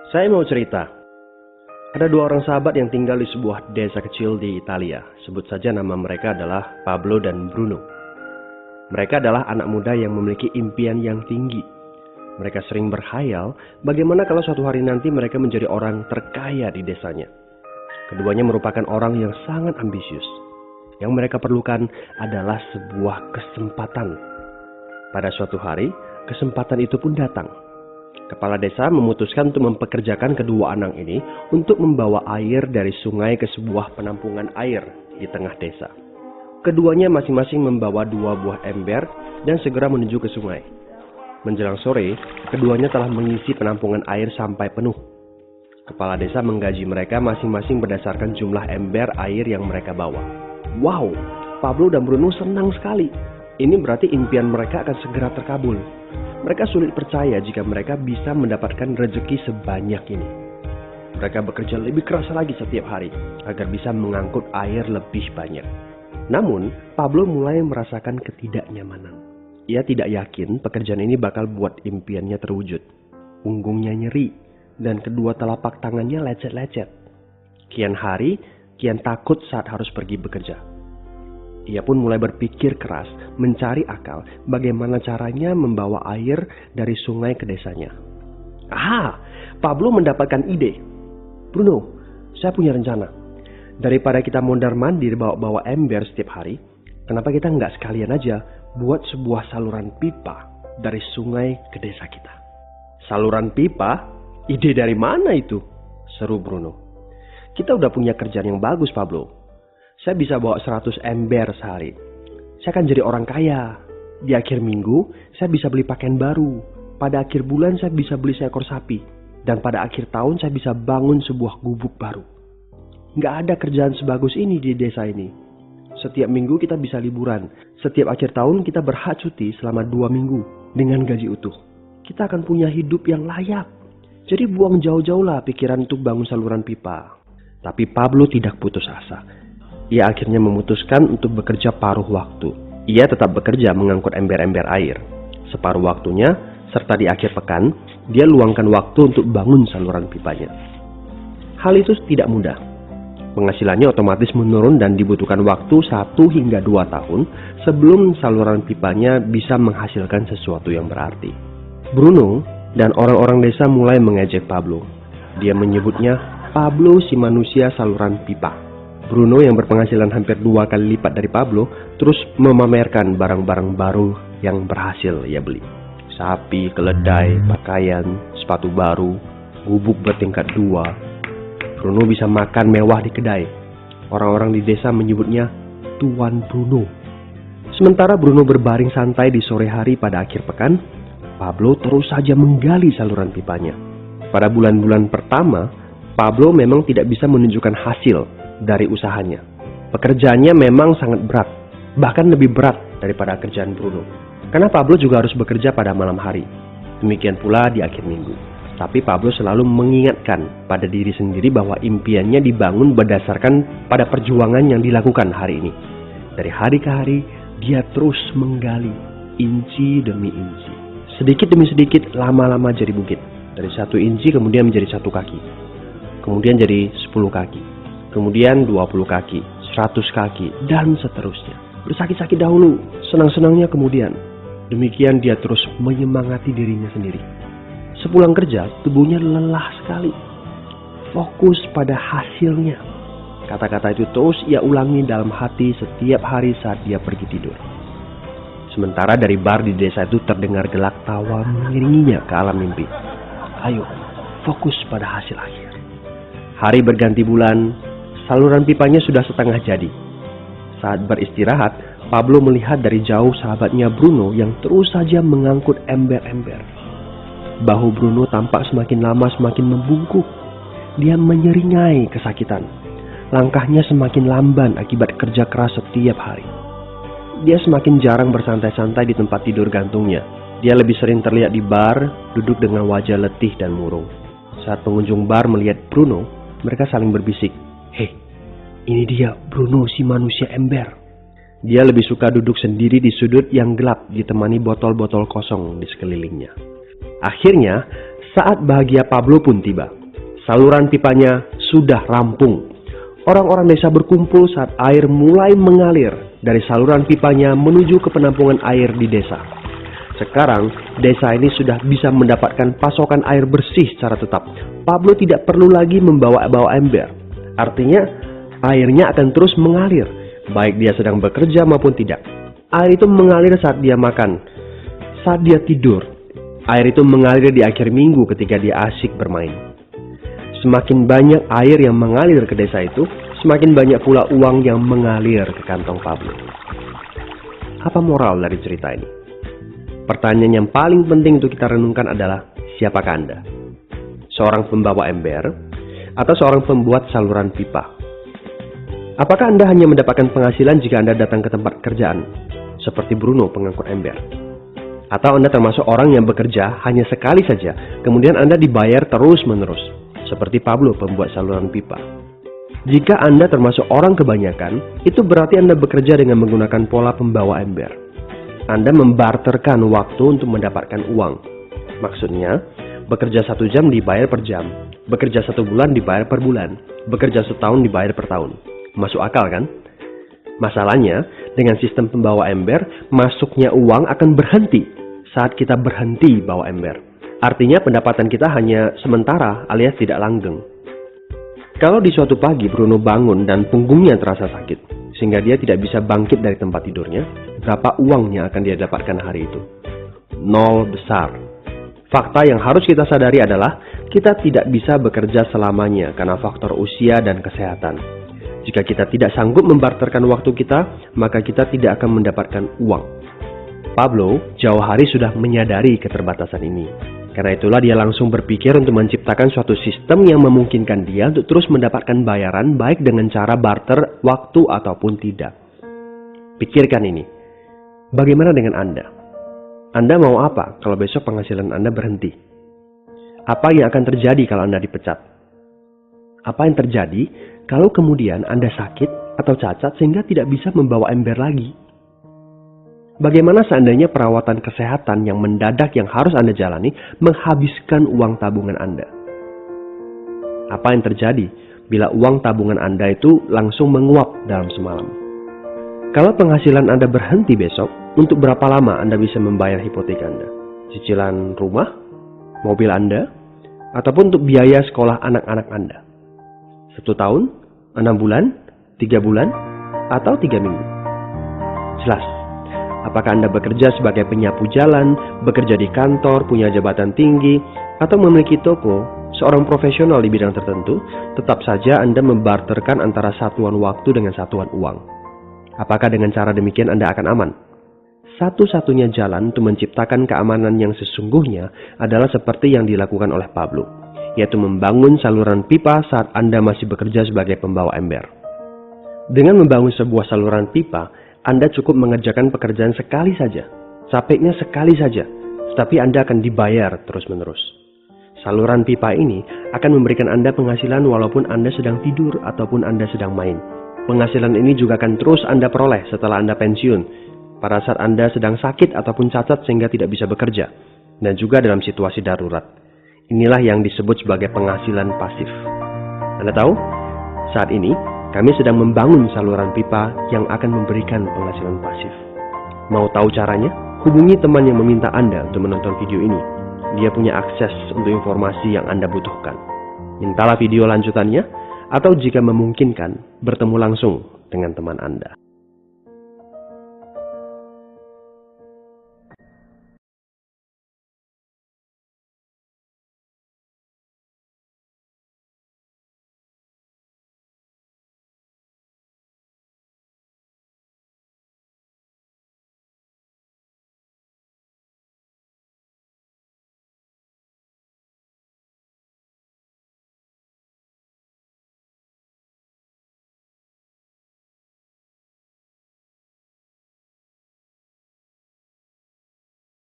Saya mau cerita. Ada dua orang sahabat yang tinggal di sebuah desa kecil di Italia. Sebut saja nama mereka adalah Pablo dan Bruno. Mereka adalah anak muda yang memiliki impian yang tinggi. Mereka sering berkhayal bagaimana kalau suatu hari nanti mereka menjadi orang terkaya di desanya. Keduanya merupakan orang yang sangat ambisius. Yang mereka perlukan adalah sebuah kesempatan. Pada suatu hari, kesempatan itu pun datang. Kepala desa memutuskan untuk mempekerjakan kedua anak ini untuk membawa air dari sungai ke sebuah penampungan air di tengah desa. Keduanya masing-masing membawa 2 buah ember dan segera menuju ke sungai. Menjelang sore, keduanya telah mengisi penampungan air sampai penuh. Kepala desa menggaji mereka masing-masing berdasarkan jumlah ember air yang mereka bawa. Wow, Pablo dan Bruno senang sekali. Ini berarti impian mereka akan segera terkabul. Mereka sulit percaya jika mereka bisa mendapatkan rezeki sebanyak ini. Mereka bekerja lebih keras lagi setiap hari agar bisa mengangkut air lebih banyak. Namun, Pablo mulai merasakan ketidaknyamanan. Ia tidak yakin pekerjaan ini bakal buat impiannya terwujud. Punggungnya nyeri dan kedua telapak tangannya lecet-lecet. Kian hari, kian takut saat harus pergi bekerja. Ia pun mulai berpikir keras, mencari akal bagaimana caranya membawa air dari sungai ke desanya. Pablo mendapatkan ide. Bruno, saya punya rencana. Daripada kita mondar-mandir bawa-bawa ember setiap hari, kenapa kita nggak sekalian aja buat sebuah saluran pipa dari sungai ke desa kita? Saluran pipa? Ide dari mana itu? Seru Bruno. Kita udah punya kerjaan yang bagus, Pablo. Saya bisa bawa 100 ember sehari. Saya akan jadi orang kaya. Di akhir minggu, saya bisa beli pakaian baru. Pada akhir bulan, saya bisa beli seekor sapi. Dan pada akhir tahun, saya bisa bangun sebuah gubuk baru. Nggak ada kerjaan sebagus ini di desa ini. Setiap minggu kita bisa liburan. Setiap akhir tahun, kita berhak cuti selama 2 minggu dengan gaji utuh. Kita akan punya hidup yang layak. Jadi buang jauh-jauh lah pikiran untuk bangun saluran pipa. Tapi Pablo tidak putus asa. Ia akhirnya memutuskan untuk bekerja paruh waktu. Ia tetap bekerja mengangkut ember-ember air. Separuh waktunya, serta di akhir pekan, dia luangkan waktu untuk bangun saluran pipanya. Hal itu tidak mudah. Penghasilannya otomatis menurun dan dibutuhkan waktu 1 hingga 2 tahun sebelum saluran pipanya bisa menghasilkan sesuatu yang berarti. Bruno dan orang-orang desa mulai mengejek Pablo. Dia menyebutnya Pablo si manusia saluran pipa. Bruno yang berpenghasilan hampir 2 kali lipat dari Pablo terus memamerkan barang-barang baru yang berhasil ia beli. Sapi, keledai, pakaian, sepatu baru, gubuk bertingkat 2. Bruno bisa makan mewah di kedai. Orang-orang di desa menyebutnya Tuan Bruno. Sementara Bruno berbaring santai di sore hari pada akhir pekan, Pablo terus saja menggali saluran pipanya. Pada bulan-bulan pertama, Pablo memang tidak bisa menunjukkan hasil dari usahanya. Pekerjaannya memang sangat berat, bahkan lebih berat daripada kerjaan Bruno. Karena Pablo juga harus bekerja pada malam hari. Demikian pula di akhir minggu. Tapi Pablo selalu mengingatkan pada diri sendiri bahwa impiannya dibangun berdasarkan pada perjuangan yang dilakukan hari ini. Dari hari ke hari, dia terus menggali, inci demi inci. Sedikit demi sedikit, lama-lama jadi bukit. Dari 1 inci kemudian menjadi 1 kaki. Kemudian jadi 10 kaki. Kemudian 20 kaki, 100 kaki, dan seterusnya. Bersakit-sakit dahulu, senang-senangnya kemudian. Demikian dia terus menyemangati dirinya sendiri. Sepulang kerja, tubuhnya lelah sekali. Fokus pada hasilnya. Kata-kata itu terus ia ulangi dalam hati setiap hari saat dia pergi tidur. Sementara dari bar di desa itu terdengar gelak tawa mengiringinya ke alam mimpi. Ayo, fokus pada hasil akhir. Hari berganti bulan, saluran pipanya sudah setengah jadi. Saat beristirahat, Pablo melihat dari jauh sahabatnya Bruno yang terus saja mengangkut ember-ember. Bahu Bruno tampak semakin lama semakin membungkuk. Dia menyeringai kesakitan. Langkahnya semakin lamban akibat kerja keras setiap hari. Dia semakin jarang bersantai-santai di tempat tidur gantungnya. Dia lebih sering terlihat di bar, duduk dengan wajah letih dan murung. Saat pengunjung bar melihat Bruno, mereka saling berbisik. Hei, ini dia Bruno si manusia ember. Dia lebih suka duduk sendiri di sudut yang gelap ditemani botol-botol kosong di sekelilingnya. Akhirnya, saat bahagia Pablo pun tiba. Saluran pipanya sudah rampung. Orang-orang desa berkumpul saat air mulai mengalir dari saluran pipanya menuju ke penampungan air di desa. Sekarang, desa ini sudah bisa mendapatkan pasokan air bersih secara tetap. Pablo tidak perlu lagi membawa ember. Artinya, airnya akan terus mengalir, baik dia sedang bekerja maupun tidak. Air itu mengalir saat dia makan, saat dia tidur. Air itu mengalir di akhir minggu ketika dia asyik bermain. Semakin banyak air yang mengalir ke desa itu, semakin banyak pula uang yang mengalir ke kantong Pablo. Apa moral dari cerita ini? Pertanyaan yang paling penting untuk kita renungkan adalah, siapakah Anda? Seorang pembawa ember atau seorang pembuat saluran pipa? Apakah Anda hanya mendapatkan penghasilan jika Anda datang ke tempat kerjaan, seperti Bruno pengangkut ember? Atau Anda termasuk orang yang bekerja hanya sekali saja, kemudian Anda dibayar terus-menerus, seperti Pablo pembuat saluran pipa? Jika Anda termasuk orang kebanyakan, itu berarti Anda bekerja dengan menggunakan pola pembawa ember. Anda membarterkan waktu untuk mendapatkan uang. Maksudnya, bekerja 1 jam dibayar per jam, bekerja 1 bulan dibayar per bulan, bekerja setahun dibayar per tahun. Masuk akal kan? Masalahnya, dengan sistem pembawa ember, masuknya uang akan berhenti saat kita berhenti bawa ember. Artinya pendapatan kita hanya sementara alias tidak langgeng. Kalau di suatu pagi Bruno bangun dan punggungnya terasa sakit, sehingga dia tidak bisa bangkit dari tempat tidurnya, berapa uang yang akan dia dapatkan hari itu? 0 besar. Fakta yang harus kita sadari adalah kita tidak bisa bekerja selamanya karena faktor usia dan kesehatan. Jika kita tidak sanggup membarterkan waktu kita, maka kita tidak akan mendapatkan uang. Pablo jauh hari sudah menyadari keterbatasan ini. Karena itulah dia langsung berpikir untuk menciptakan suatu sistem yang memungkinkan dia untuk terus mendapatkan bayaran baik dengan cara barter waktu ataupun tidak. Pikirkan ini. Bagaimana dengan Anda? Anda mau apa kalau besok penghasilan Anda berhenti? Apa yang akan terjadi kalau Anda dipecat? Apa yang terjadi kalau kemudian Anda sakit atau cacat sehingga tidak bisa membawa ember lagi? Bagaimana seandainya perawatan kesehatan yang mendadak yang harus Anda jalani menghabiskan uang tabungan Anda? Apa yang terjadi bila uang tabungan Anda itu langsung menguap dalam semalam? Kalau penghasilan Anda berhenti besok, untuk berapa lama Anda bisa membayar hipotek Anda? Cicilan rumah, mobil Anda, ataupun untuk biaya sekolah anak-anak Anda? 1 tahun, 6 bulan, 3 bulan, atau 3 minggu? Jelas. Apakah Anda bekerja sebagai penyapu jalan, bekerja di kantor, punya jabatan tinggi, atau memiliki toko, seorang profesional di bidang tertentu, tetap saja Anda membarterkan antara satuan waktu dengan satuan uang. Apakah dengan cara demikian Anda akan aman? Satu-satunya jalan untuk menciptakan keamanan yang sesungguhnya adalah seperti yang dilakukan oleh Pablo, yaitu membangun saluran pipa saat Anda masih bekerja sebagai pembawa ember. Dengan membangun sebuah saluran pipa, Anda cukup mengerjakan pekerjaan sekali saja, capeknya sekali saja, tetapi Anda akan dibayar terus-menerus. Saluran pipa ini akan memberikan Anda penghasilan walaupun Anda sedang tidur ataupun Anda sedang main. Penghasilan ini juga akan terus Anda peroleh setelah Anda pensiun, pada saat Anda sedang sakit ataupun cacat sehingga tidak bisa bekerja, dan juga dalam situasi darurat. Inilah yang disebut sebagai penghasilan pasif. Anda tahu, saat ini kami sedang membangun saluran pipa yang akan memberikan penghasilan pasif. Mau tahu caranya? Hubungi teman yang meminta Anda untuk menonton video ini. Dia punya akses untuk informasi yang Anda butuhkan. Mintalah video lanjutannya, atau jika memungkinkan, bertemu langsung dengan teman Anda.